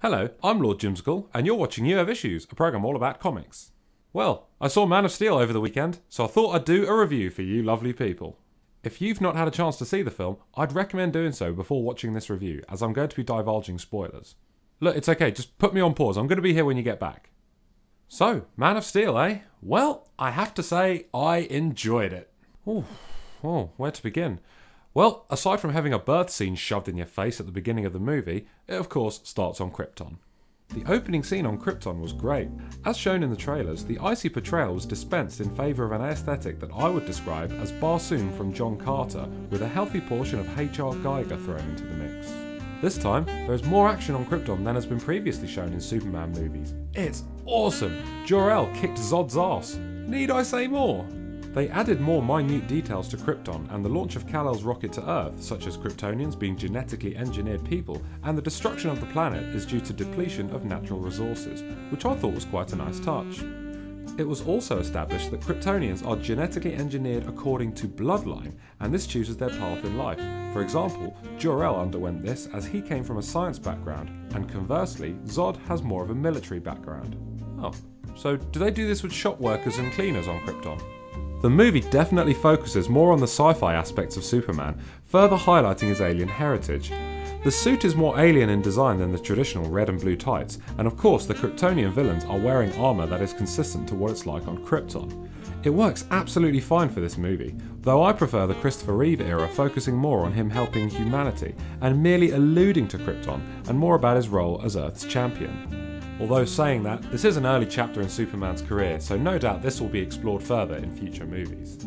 Hello, I'm Lord Jimsicle, and you're watching You Have Issues, a programme all about comics. Well, I saw Man of Steel over the weekend, so I thought I'd do a review for you lovely people. If you've not had a chance to see the film, I'd recommend doing so before watching this review, as I'm going to be divulging spoilers. Look, it's okay, just put me on pause, I'm going to be here when you get back. So, Man of Steel, eh? Well, I have to say, I enjoyed it. Oh, where to begin? Well, aside from having a birth scene shoved in your face at the beginning of the movie, it of course starts on Krypton. The opening scene on Krypton was great. As shown in the trailers, the icy portrayal was dispensed in favour of an aesthetic that I would describe as Barsoom from John Carter, with a healthy portion of H.R. Geiger thrown into the mix. This time, there is more action on Krypton than has been previously shown in Superman movies. It's awesome! Jor-El kicked Zod's ass. Need I say more? They added more minute details to Krypton and the launch of Kal-El's rocket to Earth, such as Kryptonians being genetically engineered people, and the destruction of the planet is due to depletion of natural resources, which I thought was quite a nice touch. It was also established that Kryptonians are genetically engineered according to bloodline, and this chooses their path in life. For example, Jor-El underwent this as he came from a science background, and conversely, Zod has more of a military background. Oh, so do they do this with shop workers and cleaners on Krypton? The movie definitely focuses more on the sci-fi aspects of Superman, further highlighting his alien heritage. The suit is more alien in design than the traditional red and blue tights, and of course the Kryptonian villains are wearing armour that is consistent to what it's like on Krypton. It works absolutely fine for this movie, though I prefer the Christopher Reeve era, focusing more on him helping humanity and merely alluding to Krypton and more about his role as Earth's champion. Although saying that, this is an early chapter in Superman's career, so no doubt this will be explored further in future movies.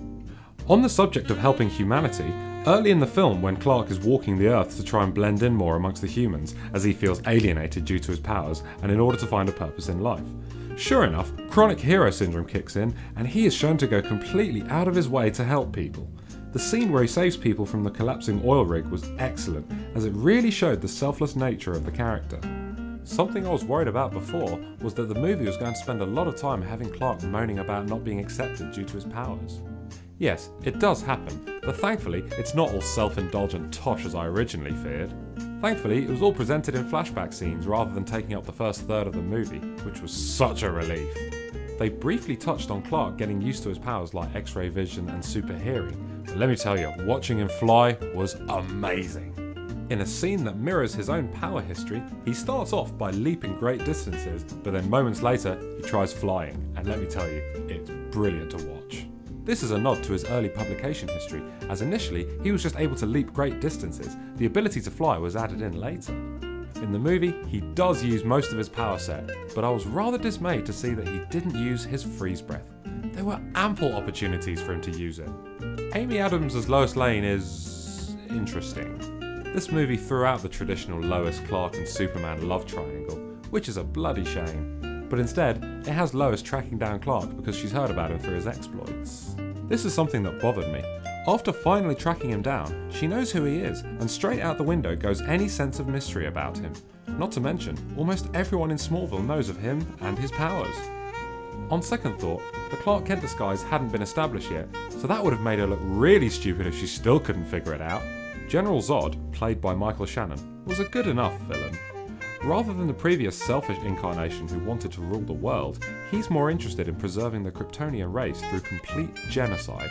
On the subject of helping humanity, early in the film when Clark is walking the Earth to try and blend in more amongst the humans, as he feels alienated due to his powers and in order to find a purpose in life. Sure enough, chronic hero syndrome kicks in and he is shown to go completely out of his way to help people. The scene where he saves people from the collapsing oil rig was excellent, as it really showed the selfless nature of the character. Something I was worried about before was that the movie was going to spend a lot of time having Clark moaning about not being accepted due to his powers. Yes, it does happen, but thankfully it's not all self-indulgent tosh as I originally feared. Thankfully it was all presented in flashback scenes rather than taking up the first third of the movie, which was such a relief. They briefly touched on Clark getting used to his powers like X-ray vision and super hearing, but let me tell you, watching him fly was amazing. In a scene that mirrors his own power history, he starts off by leaping great distances, but then moments later he tries flying, and let me tell you, it's brilliant to watch. This is a nod to his early publication history, as initially he was just able to leap great distances, the ability to fly was added in later. In the movie, he does use most of his power set, but I was rather dismayed to see that he didn't use his freeze breath. There were ample opportunities for him to use it. Amy Adams as Lois Lane is interesting. This movie threw out the traditional Lois, Clark and Superman love triangle, which is a bloody shame. But instead, it has Lois tracking down Clark because she's heard about him through his exploits. This is something that bothered me. After finally tracking him down, she knows who he is, and straight out the window goes any sense of mystery about him. Not to mention, almost everyone in Smallville knows of him and his powers. On second thought, the Clark Kent disguise hadn't been established yet, so that would have made her look really stupid if she still couldn't figure it out. General Zod, played by Michael Shannon, was a good enough villain. Rather than the previous selfish incarnation who wanted to rule the world, he's more interested in preserving the Kryptonian race through complete genocide.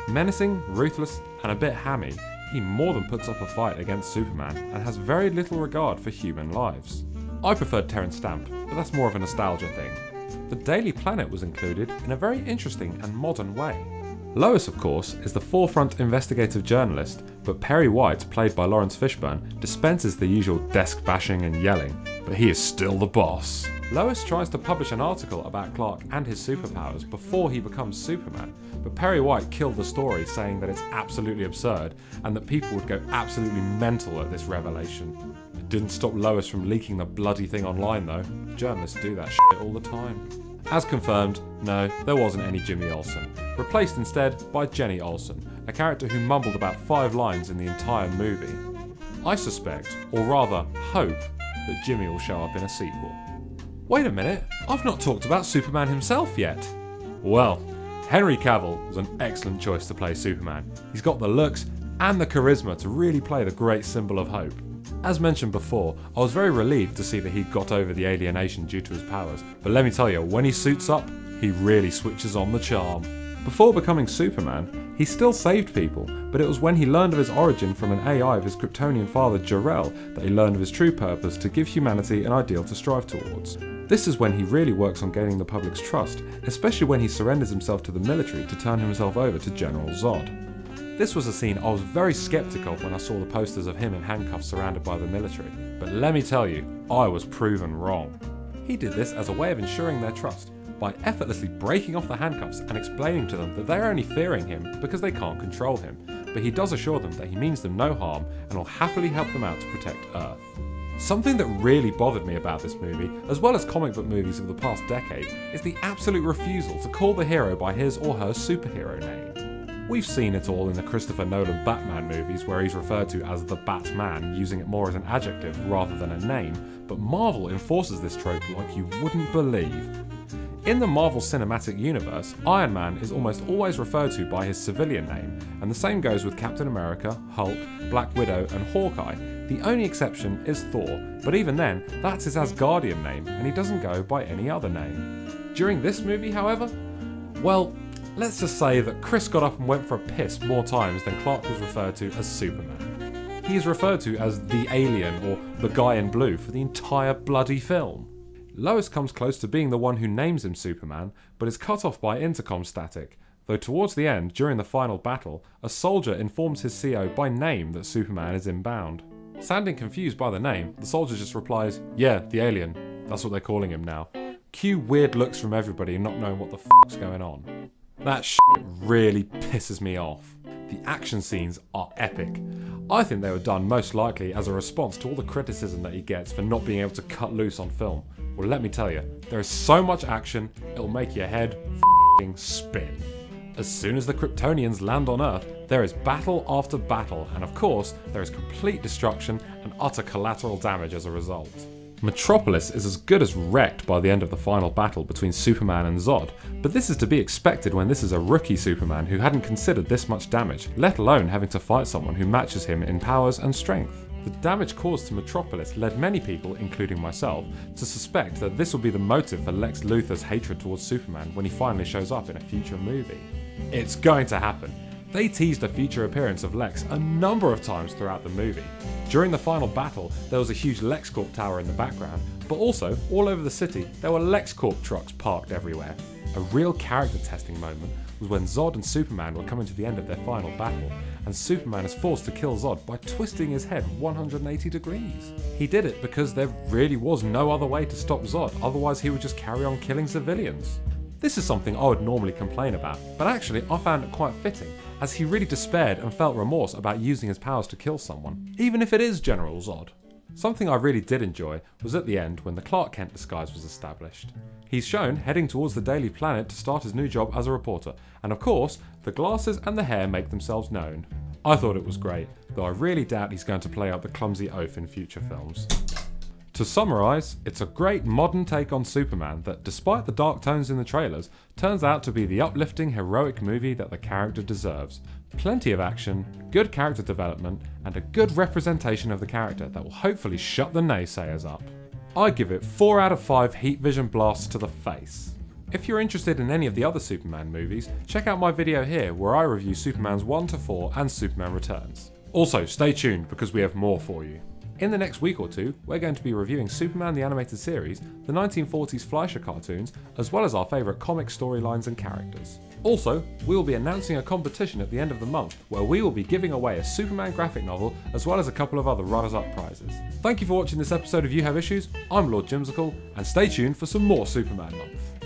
Menacing, ruthless, and a bit hammy, he more than puts up a fight against Superman and has very little regard for human lives. I preferred Terrence Stamp, but that's more of a nostalgia thing. The Daily Planet was included in a very interesting and modern way. Lois, of course, is the forefront investigative journalist, but Perry White, played by Lawrence Fishburne, dispenses the usual desk bashing and yelling, but he is still the boss. Lois tries to publish an article about Clark and his superpowers before he becomes Superman, but Perry White killed the story, saying that it's absolutely absurd and that people would go absolutely mental at this revelation. It didn't stop Lois from leaking the bloody thing online though. Journalists do that shit all the time. As confirmed, no, there wasn't any Jimmy Olsen, replaced instead by Jenny Olsen, a character who mumbled about 5 lines in the entire movie. I suspect, or rather hope, that Jimmy will show up in a sequel. Wait a minute, I've not talked about Superman himself yet. Well, Henry Cavill was an excellent choice to play Superman. He's got the looks and the charisma to really play the great symbol of hope. As mentioned before, I was very relieved to see that he got over the alienation due to his powers, but let me tell you, when he suits up, he really switches on the charm. Before becoming Superman, he still saved people, but it was when he learned of his origin from an AI of his Kryptonian father Jor-El that he learned of his true purpose to give humanity an ideal to strive towards. This is when he really works on gaining the public's trust, especially when he surrenders himself to the military to turn himself over to General Zod. This was a scene I was very skeptical of when I saw the posters of him in handcuffs surrounded by the military, but let me tell you, I was proven wrong. He did this as a way of ensuring their trust, by effortlessly breaking off the handcuffs and explaining to them that they are only fearing him because they can't control him, but he does assure them that he means them no harm and will happily help them out to protect Earth. Something that really bothered me about this movie, as well as comic book movies of the past decade, is the absolute refusal to call the hero by his or her superhero name. We've seen it all in the Christopher Nolan Batman movies where he's referred to as the Batman, using it more as an adjective rather than a name, but Marvel enforces this trope like you wouldn't believe. In the Marvel Cinematic Universe, Iron Man is almost always referred to by his civilian name, and the same goes with Captain America, Hulk, Black Widow and Hawkeye. The only exception is Thor, but even then, that's his Asgardian name, and he doesn't go by any other name. During this movie, however, well, let's just say that Chris got up and went for a piss more times than Clark was referred to as Superman. He is referred to as the alien or the guy in blue for the entire bloody film. Lois comes close to being the one who names him Superman, but is cut off by intercom static, though towards the end, during the final battle, a soldier informs his CO by name that Superman is inbound. Sounding confused by the name, the soldier just replies, "Yeah, the alien. That's what they're calling him now." Cue weird looks from everybody not knowing what the f***'s going on. That shit really pisses me off. The action scenes are epic. I think they were done most likely as a response to all the criticism that he gets for not being able to cut loose on film. Well, let me tell you, there is so much action, it'll make your head f***ing spin. As soon as the Kryptonians land on Earth, there is battle after battle, and of course, there is complete destruction and utter collateral damage as a result. Metropolis is as good as wrecked by the end of the final battle between Superman and Zod, but this is to be expected when this is a rookie Superman who hadn't considered this much damage, let alone having to fight someone who matches him in powers and strength. The damage caused to Metropolis led many people, including myself, to suspect that this would be the motive for Lex Luthor's hatred towards Superman when he finally shows up in a future movie. It's going to happen. They teased a future appearance of Lex a number of times throughout the movie. During the final battle, there was a huge LexCorp tower in the background, but also, all over the city, there were LexCorp trucks parked everywhere. A real character testing moment was when Zod and Superman were coming to the end of their final battle, and Superman is forced to kill Zod by twisting his head 180 degrees. He did it because there really was no other way to stop Zod, otherwise he would just carry on killing civilians. This is something I would normally complain about, but actually I found it quite fitting, as he really despaired and felt remorse about using his powers to kill someone, even if it is General Zod. Something I really did enjoy was at the end when the Clark Kent disguise was established. He's shown heading towards the Daily Planet to start his new job as a reporter, and of course, the glasses and the hair make themselves known. I thought it was great, though I really doubt he's going to play out the clumsy oaf in future films. To summarise, it's a great modern take on Superman that, despite the dark tones in the trailers, turns out to be the uplifting, heroic movie that the character deserves. Plenty of action, good character development, and a good representation of the character that will hopefully shut the naysayers up. I give it 4 out of 5 heat vision blasts to the face. If you're interested in any of the other Superman movies, check out my video here where I review Superman's 1 to 4 and Superman Returns. Also, stay tuned because we have more for you. In the next week or two, we're going to be reviewing Superman the Animated Series, the 1940s Fleischer cartoons, as well as our favourite comic storylines and characters. Also, we will be announcing a competition at the end of the month, where we will be giving away a Superman graphic novel, as well as a couple of other runners-up prizes. Thank you for watching this episode of You Have Issues, I'm Lord Jimsicle, and stay tuned for some more Superman Month.